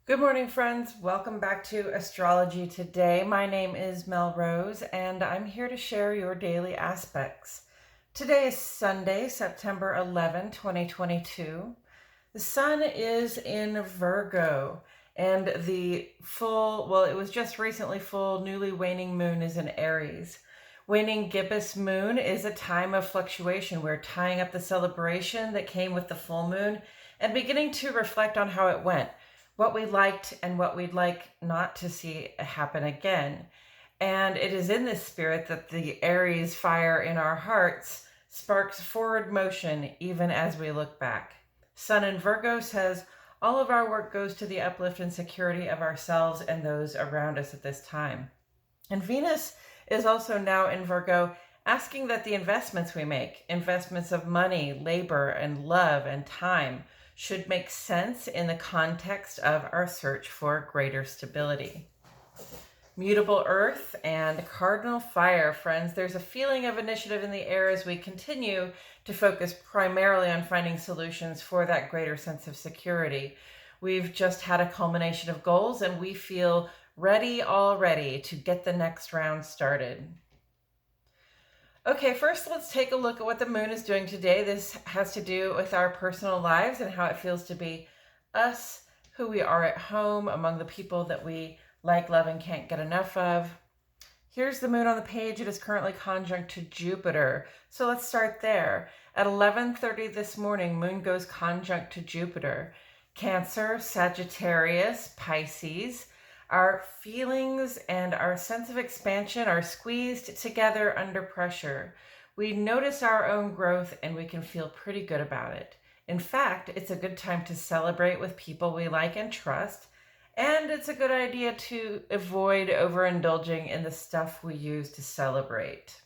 Good morning, friends. Welcome back to Astrology Today. My name is Mel Rose, and I'm here to share your daily aspects. Today is Sunday, September 11, 2022. The sun is in Virgo, and it was just recently full, newly waning moon is in Aries. Waning gibbous moon is a time of fluctuation. We're tying up the celebration that came with the full moon and beginning to reflect on how it went, what we liked and what we'd like not to see happen again. And it is in this spirit that the Aries fire in our hearts sparks forward motion even as we look back. Sun in Virgo says all of our work goes to the uplift and security of ourselves and those around us at this time. And Venus is also now in Virgo, asking that the investments we make, investments of money, labor, and love and time, should make sense in the context of our search for greater stability. Mutable Earth and Cardinal Fire, friends. There's a feeling of initiative in the air as we continue to focus primarily on finding solutions for that greater sense of security. We've just had a culmination of goals and we feel ready already to get the next round started. Okay, first let's take a look at what the moon is doing today. This has to do with our personal lives and how it feels to be us, who we are at home, among the people that we like, love, and can't get enough of. Here's the moon on the page. It is currently conjunct to Jupiter. So let's start there. At 11:30 this morning, moon goes conjunct to Jupiter. Cancer, Sagittarius, Pisces. Our feelings and our sense of expansion are squeezed together under pressure. We notice our own growth and we can feel pretty good about it. In fact, it's a good time to celebrate with people we like and trust, and it's a good idea to avoid overindulging in the stuff we use to celebrate.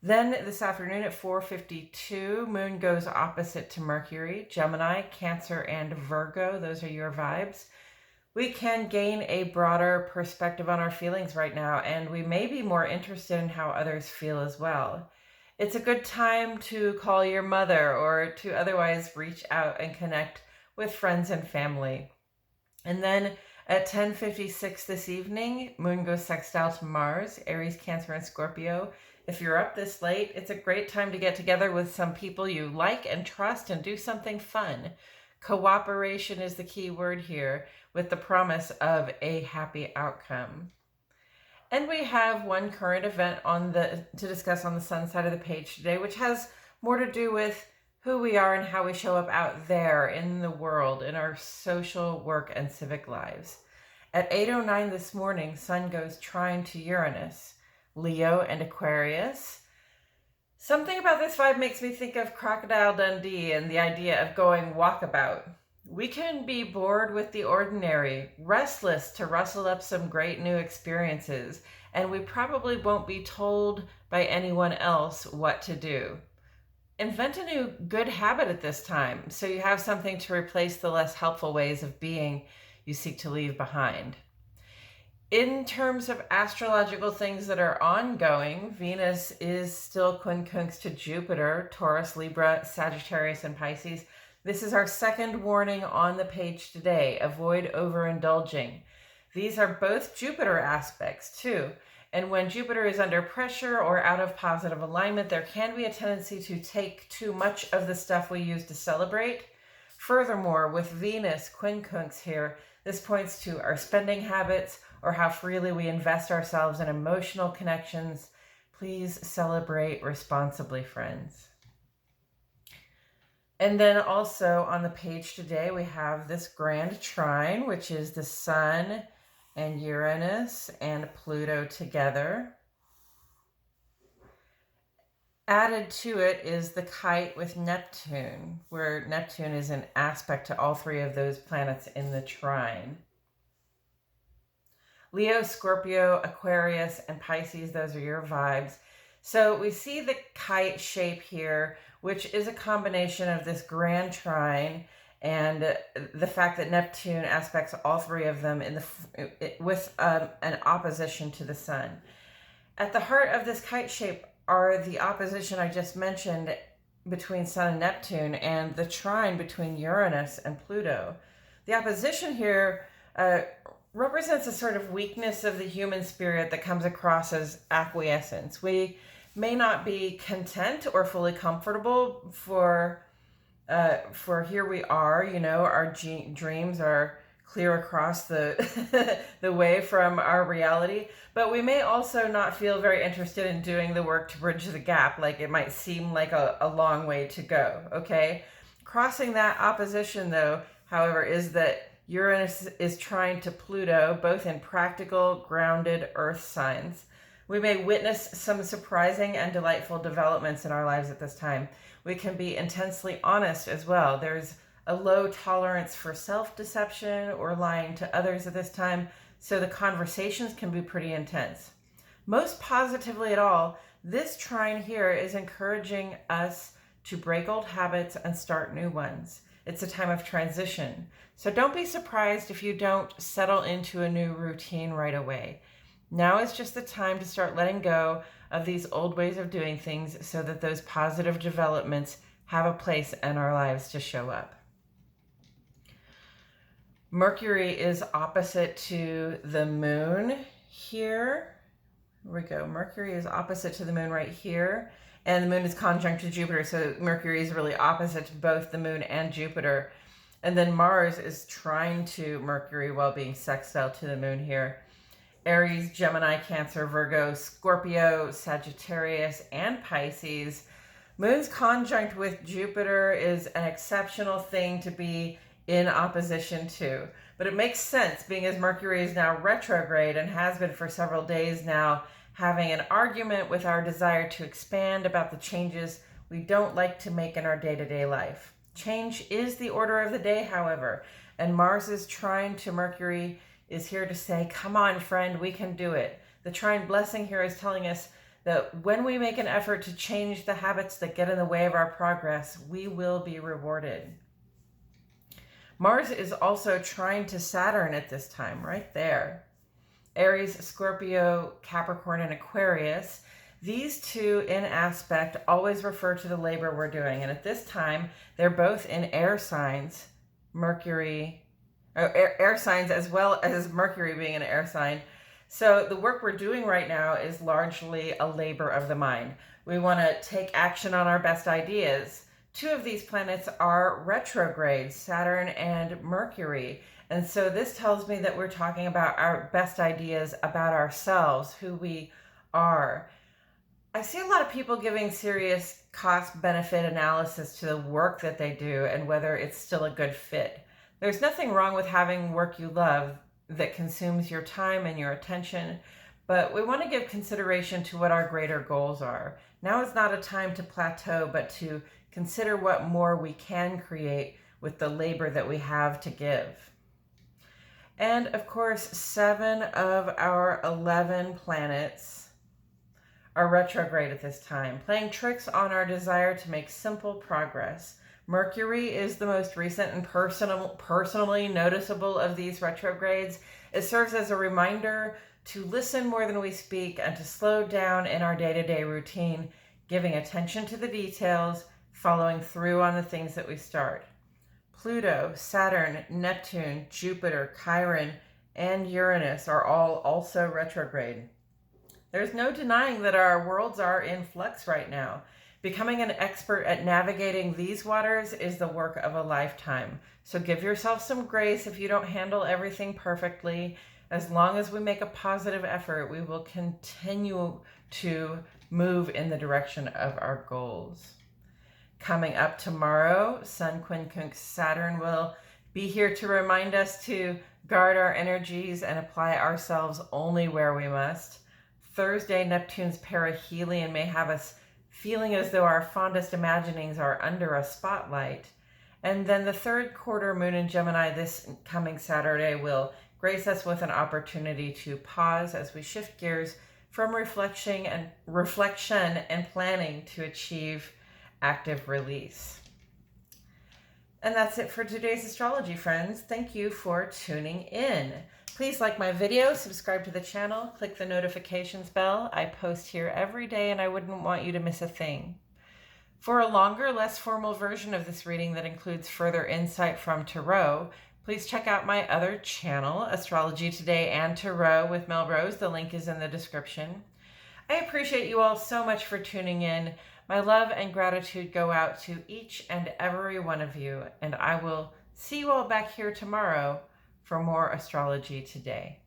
Then this afternoon at 4:52, moon goes opposite to Mercury, Gemini, Cancer, and Virgo. Those are your vibes. We can gain a broader perspective on our feelings right now, and we may be more interested in how others feel as well. It's a good time to call your mother or to otherwise reach out and connect with friends and family. And then at 10:56 this evening, moon goes sextile to Mars, Aries, Cancer, and Scorpio. If you're up this late, it's a great time to get together with some people you like and trust and do something fun. Cooperation is the key word here, with the promise of a happy outcome. And we have one current event to discuss on the sun side of the page today, which has more to do with who we are and how we show up out there in the world, in our social, work, and civic lives. At 8:09 this morning, sun goes trine to Uranus, Leo, and Aquarius. Something about this vibe makes me think of Crocodile Dundee and the idea of going walkabout. We can be bored with the ordinary, restless to rustle up some great new experiences, and we probably won't be told by anyone else what to do. Invent a new good habit at this time, so you have something to replace the less helpful ways of being you seek to leave behind. In terms of astrological things that are ongoing, Venus is still quincunx to Jupiter, Taurus, Libra, Sagittarius, and Pisces. This is our second warning on the page today. Avoid overindulging. These are both Jupiter aspects too. And when Jupiter is under pressure or out of positive alignment, there can be a tendency to take too much of the stuff we use to celebrate. Furthermore, with Venus quincunx here, this points to our spending habits or how freely we invest ourselves in emotional connections. Please celebrate responsibly, friends. And then also on the page today, we have this grand trine, which is the sun and Uranus and Pluto together. Added to it is the kite with Neptune, where Neptune is an aspect to all three of those planets in the trine. Leo, Scorpio, Aquarius, and Pisces, those are your vibes. So we see the kite shape here, which is a combination of this grand trine and the fact that Neptune aspects all three of them with an opposition to the sun. At the heart of this kite shape are the opposition I just mentioned between Sun and Neptune and the trine between Uranus and Pluto. The opposition here represents a sort of weakness of the human spirit that comes across as acquiescence. We may not be content or fully comfortable for here we are, our dreams are clear across the the way from our reality, but we may also not feel very interested in doing the work to bridge the gap. Like, it might seem like a long way to go. Okay, crossing that opposition, though, however, is that Uranus is trine to Pluto, both in practical, grounded earth signs. We may witness some surprising and delightful developments in our lives at this time. We can be intensely honest as well. There's a low tolerance for self-deception or lying to others at this time, so the conversations can be pretty intense. Most positively at all, this trine here is encouraging us to break old habits and start new ones. It's a time of transition. So don't be surprised if you don't settle into a new routine right away. Now is just the time to start letting go of these old ways of doing things so that those positive developments have a place in our lives to show up. Mercury is opposite to the moon here. Here we go. Mercury is opposite to the moon right here. And the moon is conjunct to Jupiter, so Mercury is really opposite to both the moon and Jupiter. And then Mars is trine to Mercury while being sextile to the moon here. Aries, Gemini, Cancer, Virgo, Scorpio, Sagittarius, and Pisces. Moon's conjunct with Jupiter is an exceptional thing to be in opposition to. But it makes sense, being as Mercury is now retrograde and has been for several days now, having an argument with our desire to expand about the changes we don't like to make in our day-to-day life. Change is the order of the day, however, and Mars's trine to Mercury is here to say, come on, friend, we can do it. The trine blessing here is telling us that when we make an effort to change the habits that get in the way of our progress, we will be rewarded. Mars is also trine to Saturn at this time, right there. Aries, Scorpio, Capricorn, and Aquarius. These two in aspect always refer to the labor we're doing. And at this time, they're both in air signs, air signs as well as Mercury being an air sign. So the work we're doing right now is largely a labor of the mind. We want to take action on our best ideas. Two of these planets are retrograde, Saturn and Mercury. And so this tells me that we're talking about our best ideas about ourselves, who we are. I see a lot of people giving serious cost-benefit analysis to the work that they do and whether it's still a good fit. There's nothing wrong with having work you love that consumes your time and your attention, but we want to give consideration to what our greater goals are. Now is not a time to plateau, but to consider what more we can create with the labor that we have to give. And of course, 7 of our 11 planets are retrograde at this time, playing tricks on our desire to make simple progress. Mercury is the most recent and personally noticeable of these retrogrades. It serves as a reminder to listen more than we speak and to slow down in our day-to-day routine, giving attention to the details, following through on the things that we start. Pluto, Saturn, Neptune, Jupiter, Chiron, and Uranus are all also retrograde. There's no denying that our worlds are in flux right now. Becoming an expert at navigating these waters is the work of a lifetime. So give yourself some grace if you don't handle everything perfectly. As long as we make a positive effort, we will continue to move in the direction of our goals. Coming up tomorrow, Sun quincunx Saturn will be here to remind us to guard our energies and apply ourselves only where we must. Thursday, Neptune's perihelion may have us feeling as though our fondest imaginings are under a spotlight. And then the third quarter moon in Gemini this coming Saturday will grace us with an opportunity to pause as we shift gears from reflection and planning to achieve active release. And that's it for today's astrology, friends. Thank you for tuning in. Please like my video, subscribe to the channel, click the notifications bell. I post here every day and I wouldn't want you to miss a thing. For a longer, less formal version of this reading that includes further insight from tarot, Please check out my other channel, Astrology Today and Tarot with Melrose. The link is in the description. I appreciate you all so much for tuning in. My love and gratitude go out to each and every one of you, and I will see you all back here tomorrow for more Astrology Today.